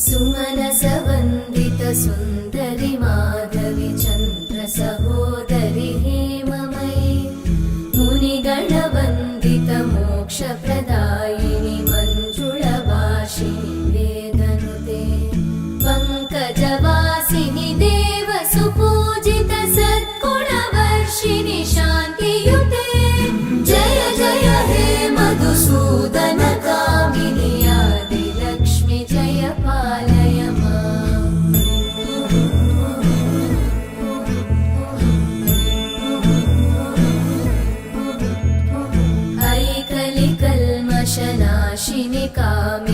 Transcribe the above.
सुमनसवन्दित सुन्दरि माधवि चन्द्र सहोदरि हेममयि मुनिगणवन्दित मोक्षप्रदायिनि मञ्जुळभाषिणि वेदनुते पङ्कजवासिनि देवसुपूजित सद्गुणवर्षिणि शान्तियुते जय जय हे मधुसूदन कामिनि आदिलक्ष्मि जय पालय माम्। ऐकलिकल्मषनाशिनि कामि